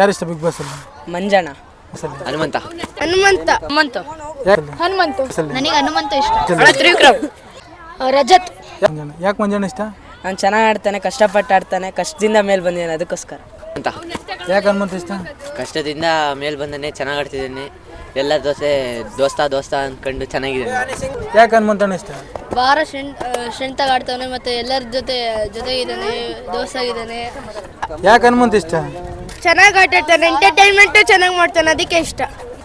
ಯಾರಿಷ್ಟ big boss ಅಲ್ಲಿ? ಮಂಜಣ್ಣ. ಹನುಮಂತ. ಹನುಮಂತ. ಹನುಮಂತು. ಹನುಮಂತು. ನನಗೆ ಹನುಮಂತ ಇಷ್ಟ. ತ್ರಿವಿಕ್ರಮ್. ರಜತ್. ಯಾಕೆ ಮಂಜಣ್ಣ ಇಷ್ಟ? ಅವ್ನು ಚೆನ್ನಾಗಿ ಆಡ್ತಾನೆ, ಕಷ್ಟಪಟ್ಟು ಆಡ್ತಾನೆ, ಕಷ್ಟದಿಂದ ಮೇಲೆ ಬಂದಿದ್ದಾನೆ, ಅದಕ್ಕೋಸ್ಕರ. ಅಂತ ಯಾಕೆ ಹನುಮಂತ ಇಷ್ಟ? ಕಷ್ಟದಿಂದ ಮೇಲ್ ಬಂದಾನೆ, ಚೆನ್ನಾಗಿ ಆಡ್ತಿದ್ದಾನೆ, ಎಲ್ಲ ದೋಸ್ತ ಅಂದ್ಕೊಂಡು ಚೆನ್ನಾಗಿದೆ. ಯಾಕೆ ಹನುಮಂತಣ್ಣ ಇಷ್ಟ? ಭಾಳ ಸ್ಟ್ರೆಂತಾಗಿ ಆಡ್ತಾನೆ, ಮತ್ತೆ ಎಲ್ಲರ ಜೊತೆಗಿದ್ದಾನೆ, ದೋಸ್ತಾಗಿದ್ದಾನೆ. ಯಾಕೆ ಹನುಮಂತ ಇಷ್ಟ? ಚೆನ್ನಾಗಿ ಆಟ ಆಡ್ತಾನೆ, ಎಂಟರ್ಟೈನ್ಮೆಂಟು ಚೆನ್ನಾಗಿ ಮಾಡ್ತಾನೆ, ಅದಕ್ಕೆ ಇಷ್ಟ.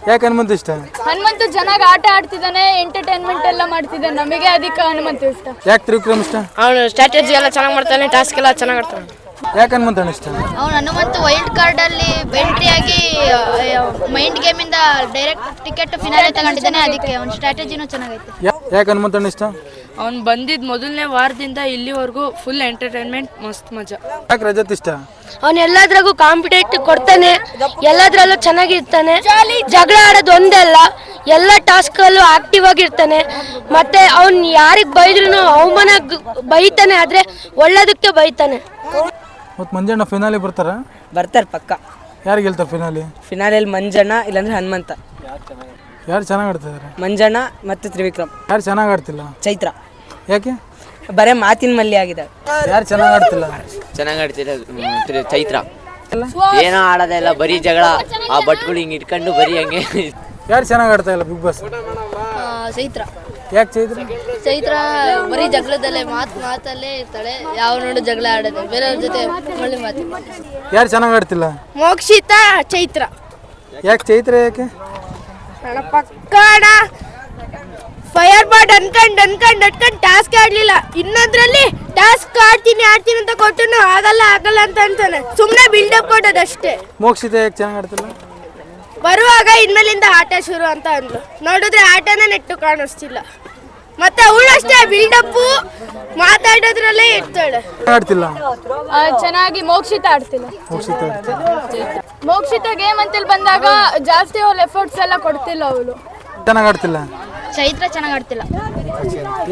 ಯಾಕೆ ಹನುಮಂತ ಇಷ್ಟ? ಹನುಮಂತು ಚೆನ್ನಾಗಿ ಆಟ ಆಡ್ತಿದ್ದಾನೆ, ಎಂಟರ್ಟೈನ್ಮೆಂಟ್ ಎಲ್ಲ ಮಾಡ್ತಿದ್ದಾನೆ, ನಮಗೆ ಅದಕ್ಕೆ ಹನುಮಂತು ಇಷ್ಟ. ಯಾಕೆ ತ್ರಿವಿಕ್ರಮ್ ಇಷ್ಟ? ಅವನು ಸ್ಟ್ರಾಟಜಿ ಎಲ್ಲ ಚೆನ್ನಾಗಿ ಮಾಡ್ತಾನೆ, ಟಾಸ್ಕ್ ಎಲ್ಲ ಚೆನ್ನಾಗಿ ಆಡ್ತಾನೆ. ಯಾಕೆ ಹನುಮಂತಣ್ಣ ಇಷ್ಟ? ಅವನು ಹನುಮಂತು ವೈಲ್ಡ್ ಕಾರ್ಡ್ ಅಲ್ಲಿ ಎಂಟ್ರಿ ಆಗಿ ಮೈಂಡ್ ಗೇಮ್ ಇಂದ ಡೈರೆಕ್ಟ್ ಟಿಕೆಟ್ ಫಿನಾಲೆ ತಗೊಂಡಿದ್ದಾನೆ, ಅದಕ್ಕೆ ಅವನ ಸ್ಟ್ರಾಟಜಿನೂ ಚೆನ್ನಾಗೈತೆ. ಯಾಕೆ ಹನುಮಂತಣ್ಣ ಇಷ್ಟ? ಅವ್ನು ಬಂದಿದ್ದು ಮೊದಲನೇ ವಾರದಿಂದ ಇಲ್ಲಿವರೆಗೂ ಫುಲ್ ಎಂಟರ್ಟೈನ್ಮೆಂಟ್, ಮಸ್ತ್ ಮಜಾ. ಯಾಕೆ ರಜತ್ ಇಷ್ಟ? ಅವನು ಎಲ್ಲದ್ರಾಗೂ ಕಾಂಪಿಟೇಟ್ ಕೊಡ್ತಾನೆ, ಎಲ್ಲದ್ರಲ್ಲೂ ಚೆನ್ನಾಗಿರ್ತಾನೆ, ಜಗಳ ಆಡೋದು ಒಂದೇ ಅಲ್ಲ, ಎಲ್ಲ ಟಾಸ್ಕ್ ಅಲ್ಲೂ ಆಕ್ಟಿವ್ ಆಗಿರ್ತಾನೆ. ಮತ್ತೆ ಅವ್ನು ಯಾರಿಗೆ ಬೈದ್ರೂ ಅವಮಾನ ಬೈತಾನೆ, ಆದ್ರೆ ಒಳ್ಳೇದಕ್ಕೆ ಬೈತಾನೆ. ಮತ್ತು ಮಂಜಣ್ಣ ಫಿನಾಲಿ ಬರ್ತಾರೆ ಪಕ್ಕ. ಯಾರು ಗೆಲ್ತಾರೆ ಫಿನಾಲಿ? ಫಿನಾಲೆಯಲ್ಲಿ ಮಂಜಣ್ಣ ಇಲ್ಲಾಂದ್ರೆ ಹನುಮಂತ. ಯಾರು ಚೆನ್ನಾಗಿ ಆಡ್ತಿದ್ದಾರೆ? ಮಂಜಣ್ಣ ಮತ್ತು ತ್ರಿವಿಕ್ರಮ್. ಯಾರು ಚೆನ್ನಾಗಿ ಆಡ್ತಿಲ್ಲ? ಚೈತ್ರ. ಯಾಕೆ? ಬರೇ ಮಾತಿನ ಮಲ್ಲಿ ಆಗಿದೆ. ಯಾರು ಚೆನ್ನಾಗಿ ಆಡ್ತಿಲ್ಲ? ಚೆನ್ನಾಗಿ ಆಡ್ತಿಲ್ಲ ಚೈತ್ರ. ಏನೋ ಆಡೋದೇ ಇಲ್ಲ, ಬರೀ ಜಗಳ, ಆ ಬಟ್ಗಳು ಹಿಂಗೆ ಇಟ್ಕೊಂಡು ಬರೀ ಹಂಗೆ. ಯಾರು ಚೆನ್ನಾಗಿ ಆಡ್ತಾ ಇಲ್ಲ ಬಿಗ್ ಬಾಸ್? ಚೈತ್ರ. ಯಾಕೆ ಚೈತ್ರ? ಚೈತ್ರ ಬರೀ ಜಗಳದಲ್ಲೇ ಮಾತಲ್ಲೇ ಇರ್ತಾಳೆ, ಯಾವ ನೋಡು ಜಗಳ ಆಡೋದು, ಬೇರೆಯವ್ರ ಜೊತೆ ಒಳ್ಳೆ ಮಾತು. ಯಾರು ಚೆನ್ನಾಗಿ ಆಡ್ತಿಲ್ಲ? ಮೋಕ್ಷಿತ, ಚೈತ್ರ. ಯಾಕೆ ಚೈತ್ರ? ಯಾಕೆ? ಪಕ್ಕಣ ಫೈರ್ ಬಾಟ್ ಅನ್ಕಂಡ್ ಟಾಸ್ಕ್ ಆಡ್ಲಿಲ್ಲ, ಇನ್ನೊಂದ್ರಲ್ಲಿ ಟಾಸ್ಕ್ ಆಡ್ತೀನಿ ಅಂತ ಕೊಟ್ಟು ಆಗಲ್ಲ ಅಂತ ಅಂತಾನೆ, ಸುಮ್ಮನೆ ಬಿಲ್ಡಪ್ ಕೊಟ್ಟದಷ್ಟೇ. ಮೋಕ್ಷಿತ ಯಾಕೆ ಚೆನ್ನಾಗಿ ಆಡ್ತಿಲ್ಲ? ಬರುವಾಗ ಇನ್ಮೇಲಿಂದ ಆಟ ಶುರು ಅಂತ ಅಂದ್ಲು, ನೋಡಿದ್ರೆ ಆಟನೇ ನೆಟ್ಟು ಕಾಣಿಸ್ತಿಲ್ಲ. ಮತ್ತೆ ಅವಳು ಅಷ್ಟೇ ಬಿಲ್ಡಪ್ಪು ಮಾತಾಡೋದ್ರಲ್ಲೇ ಇರ್ತಾಳೆ. ಆಡ್ತಿಲ್ಲ? ಚೆನ್ನಾಗಿ ಮೋಕ್ಷಿತ ಆಡ್ತಿಲ್ಲ. ಮೋಕ್ಷಿತ ಗೇಮ್ ಅಂತೇಳಿ ಬಂದಾಗ ಜಾಸ್ತಿ ಅವಳು ಎಫರ್ಟ್ಸ್ ಎಲ್ಲ ಕೊಡ್ತಿಲ್ಲ. ಅವಳು ಚೆನ್ನಾಗಿ ಆಡ್ತಿಲ್ಲ? ಚೈತ್ರ ಚೆನ್ನಾಗಿ ಆಡ್ತಿಲ್ಲ.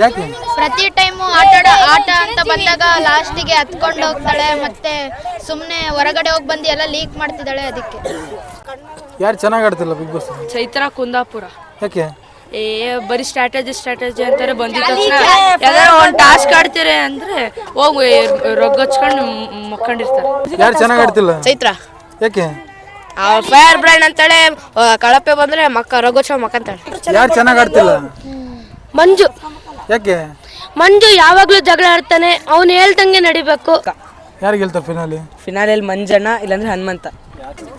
ಯಾಕೆ? ಪ್ರತಿ ಟೈಮು ಆಟ ಅಂತ ಬಂದಾಗ ಲಾಸ್ಟಿಗೆ ಹತ್ಕೊಂಡು ಹೋಗ್ತಾಳೆ, ಮತ್ತೆ ಸುಮ್ಮನೆ ಹೊರಗಡೆ ಹೋಗಿ ಬಂದು ಎಲ್ಲ ಲೀಕ್ ಮಾಡ್ತಿದ್ದಾಳೆ, ಅದಕ್ಕೆ. ಯಾರು ಚೆನ್ನಾಗಿ ಆಡ್ತಿಲ್ಲ ಬಿಗ್ ಬಾಸ್? ಚೈತ್ರ, ಕುಂದಾಪುರ. ಯಾಕೆ? ಬರೀ ಸ್ಟ್ರಾಟಜಿ ಅಂತಾರೆ, ಬಂದಿದ್ದ ತಕ್ಷಣ ಯಾವ್ದಾರ ಒಂದು ಟಾಸ್ಕ್ ಆಡ್ತೀರಿ ಅಂದ್ರೆ ಹೋಗಿ ರೊಗ್ಗಚ್ಕೊಂಡು ಮಕ್ಕೊಂಡಿರ್ತಾರೆ. ಯಾರು ಚೆನ್ನಾಗಿ ಆಡ್ತಿಲ್ಲ? ಚೈತ್ರ. ಯಾಕೆ? ಫೈರ್ ಬ್ರ್ಯಾಂಡ್ ಅಂತಾಳೆ, ಕಳಪೆ ಬಂದ್ರೆ ರಘುಚ್ಛ ಮಕ್ಕಂತಾಳೆ. ಯಾರು ಚೆನ್ನಾಗಿ ಆಡ್ತಿಲ್ಲ? ಮಂಜು. ಯಾಕೆ? ಮಂಜು ಯಾವಾಗ್ಲೂ ಜಗಳ ಆಡ್ತಾನೆ, ಅವ್ನು ಹೇಳ್ದಂಗೆ ನಡಿಬೇಕು. ಯಾರು ಗೆಲ್ತಾರೆ ಫಿನಾಲಿ? ಫಿನಾಲೆಯಲ್ಲಿ ಮಂಜಣ್ಣ ಇಲ್ಲಾಂದ್ರೆ ಹನುಮಂತ.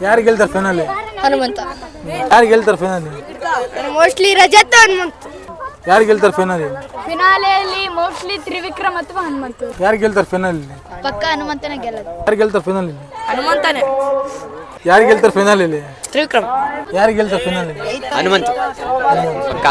ಯಾರು ಗೆಲ್ತಾರೆ ಫಿನಾಲಿ? ಹನುಮಂತ. ಯಾರು ಗೆಲ್ತಾರೆ ಫಿನಾಲಿ? ಮೋಸ್ಟ್ಲಿ ರಜತ್, ಹನುಮಂತ. ಯಾರು ಗೆಲ್ತಾರೆ ಫಿನಾಲಿ? ಫಿನಾಲೆಯಲ್ಲಿ ಮೋಸ್ಟ್ಲಿ ತ್ರಿವಿಕ್ರಮ್ ಅಥವಾ ಹನುಮಂತು. ಯಾರು ಗೆಲ್ತಾರೆ ಫಿನಾಲಿ? ಪಕ್ಕ ಹನುಮಂತನೇ ಗೆಲ್ಲೋದು. ಯಾರು ಗೆಲ್ತಾರೆ ಫಿನಾಲಿ? ಹನುಮಂತನೇ. ಯಾರು ಗೆಲ್ತಾರೆ ಫಿನಾಲಿ? ತ್ರಿವಿಕ್ರಮ್. ಯಾರು ಗೆಲ್ತಾರೆ ಫಿನಾಲಿ? ಹನುಮಂತ ಪಕ್ಕ.